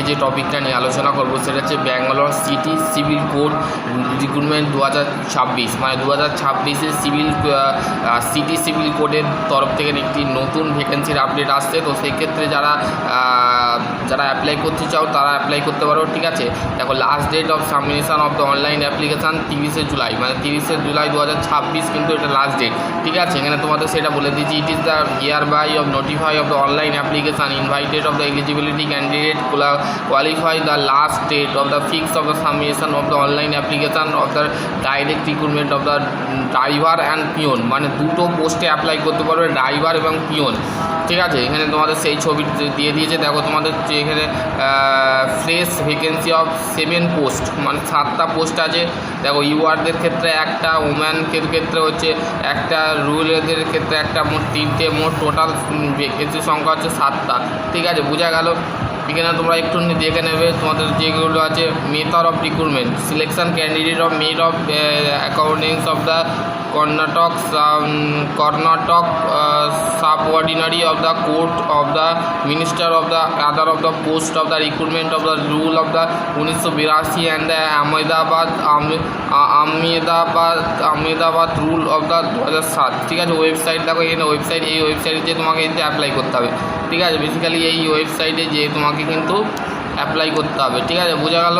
যে টপিকটা নিয়ে আলোচনা করবো সেটা হচ্ছে Bangalore city civil code recruitment 2026, মানে 2026-এর সিটি সিভিল কোডের তরফ থেকে একটি নতুন ভ্যাকেন্সির আপডেট আসছে। তো সেই ক্ষেত্রে যারা অ্যাপ্লাই করতে চাও তারা অ্যাপ্লাই করতে পারো। ঠিক আছে, দেখো last date of submission of the online application 30শে জুলাই, মানে 30শে জুলাই 2026 কিন্তু এটা লাস্ট ডেট। ঠিক আছে, এখানে তোমাদের সেটা বলে দিচ্ছি। It is the year by of notify of the online application invited of the eligibility candidate qualify the last date of the fix of the submission of the online application of the direct recruitment of the driver and peon, মানে দুটো পোস্টে apply করতে পারবে, driver এবং peon. ঠিক আছে, এখানে তোমাদের সেই ছবি দিয়ে দিয়েছে। দেখো তোমাদের এখানে ফ্রেশ ভ্যাকেন্সি অফ 7 পোস্ট, মানে 7টা পোস্ট আছে। দেখো ইউআরদের ক্ষেত্রে একটা, ওম্যানদের ক্ষেত্রে হচ্ছে একটা, রুরালদের ক্ষেত্রে একটা, মোট 3টে, মোট টোটাল ভ্যাকেন্সি সংখ্যা হচ্ছে 7টা। ঠিক আছে, বোঝা গেল। এখানে তোমরা একটু দেখে নেবে তোমাদের যেগুলো আছে। Method of recruitment, selection candidate of made of accountings of the Karnataka subordinate of the court of the minister of the other of the post of the recruitment of the rule of the 1982 and the Ahmedabad rule of the 2007। ঠিক আছে, website দেখো এখানে, এই ওয়েবসাইটে তোমাকে কিন্তু apply করতে হবে। ঠিক আছে, বেসিক্যালি এই ওয়েবসাইটে যে তোমাকে কিন্তু অ্যাপ্লাই করতে হবে। ঠিক আছে, বোঝা গেল।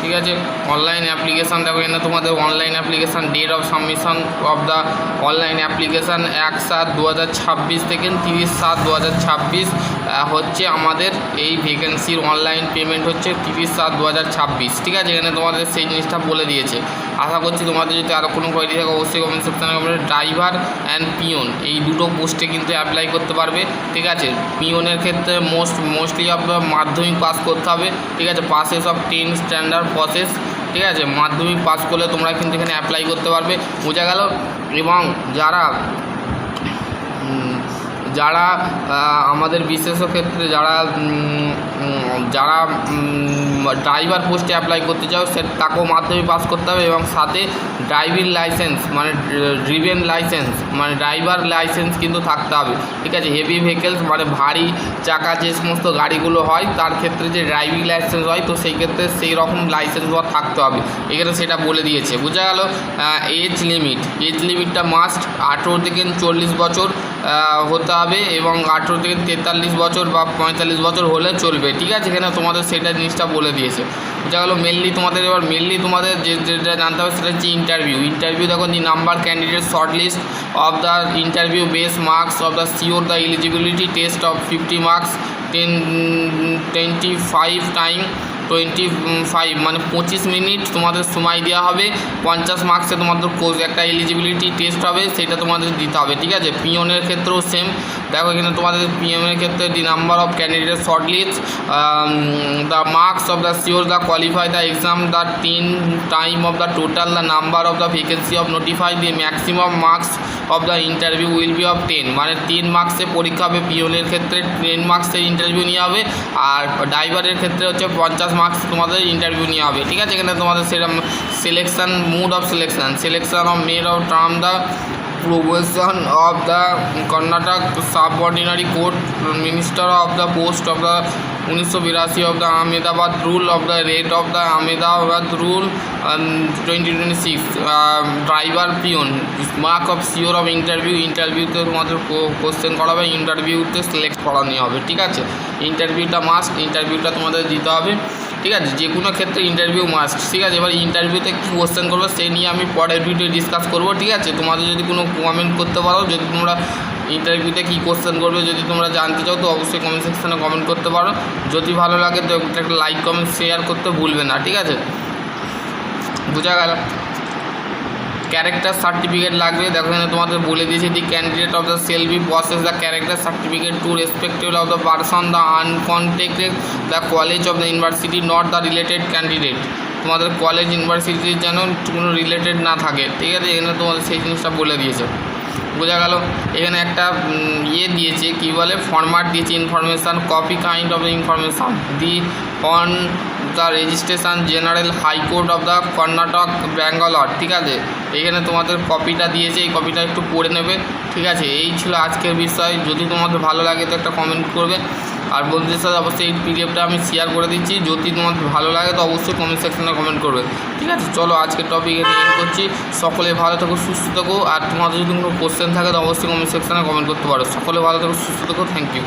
ঠিক আছে, অনলাইন অ্যাপ্লিকেশান দেখো এখানে তোমাদের online application date of submission of the online application 1/7/2026 থেকে 30/7/2026 হচ্ছে আমাদের এই ভ্যাকেন্সির অনলাইন পেমেন্ট হচ্ছে 30/7/2026। ঠিক আছে, এখানে তোমাদের সেই জিনিসটা বলে দিয়েছে। আশা করছি তোমাদের যদি আরও কোনো কোয়ারি থাকে অবশ্যই কমেন্ট সেকশানে কমেন্ট। ড্রাইভার অ্যান্ড পিওন এই দুটো পোস্টে কিন্তু অ্যাপ্লাই করতে পারবে। ঠিক আছে, পিওনের ক্ষেত্রে মোস্টলি আপনার মাধ্যমিক পাস করতে হবে। ঠিক আছে, পাসেস অফ 10 স্ট্যান্ডার্ড প্রসেস। ঠিক আছে, মাধ্যমিক পাস করলে তোমরা কিন্তু এখানে অ্যাপ্লাই করতে পারবে। বোঝা গেল। এবং যারা আমাদের বিশেষ ক্ষেত্রে যারা ড্রাইভার পোস্টে অ্যাপ্লাই করতে চাও তাকেও মাধ্যমিক পাস করতে হবে, এবং সাথে ড্রাইভিং লাইসেন্স মানে ড্রিভেন লাইসেন্স মানে ড্রাইভার লাইসেন্স কিন্তু থাকতে হবে। ঠিক আছে, হেভি ভেহিকেলস মানে ভারী চাকা যে সমস্ত গাড়িগুলো হয় তার ক্ষেত্রে যে ড্রাইভিং লাইসেন্স হয়, তো সেই ক্ষেত্রে সেই রকম লাইসেন্স থাকতে হবে। এখানে সেটা বলে দিয়েছে। বোঝা গেল। এজ লিমিটটা মাস্ট 18 থেকে 40 বছর হতে হবে, এবং 18 থেকে 43 বছর বা 45 বছর হলে চলবে। ঠিক আছে, এখানে তোমাদের সেটা জিনিসটা বলে দিয়েছে। বোঝা গেলো। মেনলি তোমাদের যেটা জানতে হবে সেটা হচ্ছে ইন্টারভিউ। দেখো the number candidate short list of the interview base marks of the sure the eligibility test of 50 marks 25 time 25 মানে 25 মিনিট তোমাদের সময় দেওয়া হবে। 50 মার্কসে তোমাদের একটা এলিজিবিলিটি টেস্ট হবে, সেটা তোমাদের দিতে হবে। ঠিক আছে, পিওনের ক্ষেত্রেও সেম। দেখো এখানে তোমাদের পিওনের ক্ষেত্রে the number of candidate short list the marks of the sure the qualify the exam the 10 time of the total the number of the vacancy of notify the maximum marks of the interview will be of 10, মানে 3 মার্কসে পরীক্ষা হবে। পিওনের ক্ষেত্রে 10 মার্কসের interview নেওয়া হবে, আর ড্রাইভারের ক্ষেত্রে হচ্ছে 50 মার্কস তোমাদের ইন্টারভিউ নেওয়া হবে। ঠিক আছে, এখানে তোমাদের সেরকম selection mode of selection of made of term the provision of the Karnataka subordinate court minister of the post of the 1982 of the Ahmedabad rule of the rate of the Ahmedabad rule 2026 driver peon mark of sure of ইন্টারভিউতে তোমাদের question করাবে, ইন্টারভিউতে select করানো হবে। ঠিক আছে, ইন্টারভিউটা must, ইন্টারভিউটা তোমাদের দিতে হবে। ঠিক আছে, যে কোনো ক্ষেত্রে ইন্টারভিউ মাস্ট। ঠিক আছে, এবার ইন্টারভিউতে কী কোশ্চেন করবো সেই নিয়ে আমি পরের ভিডিও ডিসকাস করবো। ঠিক আছে, তোমাদের যদি কোনো কমেন্ট করতে পারো, যদি তোমরা ইন্টারভিউতে কী কোশ্চেন করবে যদি তোমরা জানতে চাও তো অবশ্যই কমেন্ট সেকশানে কমেন্ট করতে পারো। যদি ভালো লাগে তো একটা লাইক কমেন্ট শেয়ার করতে ভুলবে না। ঠিক আছে, বোঝা গেল। ক্যারেক্টার সার্টিফিকেট লাগবে। দেখো এখানে তোমাদের বলে দিয়েছে the candidate of the shall be process the character certificate to respective of the person the uncontacted the college of the university not the related candidate. তোমাদের কলেজ ইউনিভার্সিটির যেন কোনো রিলেটেড না থাকে। ঠিক আছে, এখানে তোমাদের সেই জিনিসটা বলে দিয়েছে। বোঝা গেল। এখানে একটা ইয়ে দিয়েছে, কী বলে, ফরম্যাট দিয়েছে, information copy kind of the information the on the registration general high court of the Karnataka Bangalore. ঠিক আছে, এখানে তোমাদের কপিটা দিয়েছে, এই কপিটা একটু পড়ে নেবে। ঠিক আছে, এই ছিল আজকের বিষয়। যদি তোমাদের ভালো লাগে তো একটা কমেন্ট করবে, আর বন্ধুদের সাথে অবশ্যই এই পিডিএফটা আমি শেয়ার করে দিচ্ছি। যদি তোমাদের ভালো লাগে তো অবশ্যই কমেন্ট সেকশনে কমেন্ট করবে। ঠিক আছে, চলো আজকের টপিক এখানে এন্ড করছি। সকলে ভালো থেকো, সুস্থ থেকো, আর তোমাদের যদি কোনো কোশ্চেন থাকে তো অবশ্যই কমেন্ট সেকশনে কমেন্ট করতে পারো। সকলে ভালো থেকো, সুস্থ থেকো, থ্যাংক ইউ।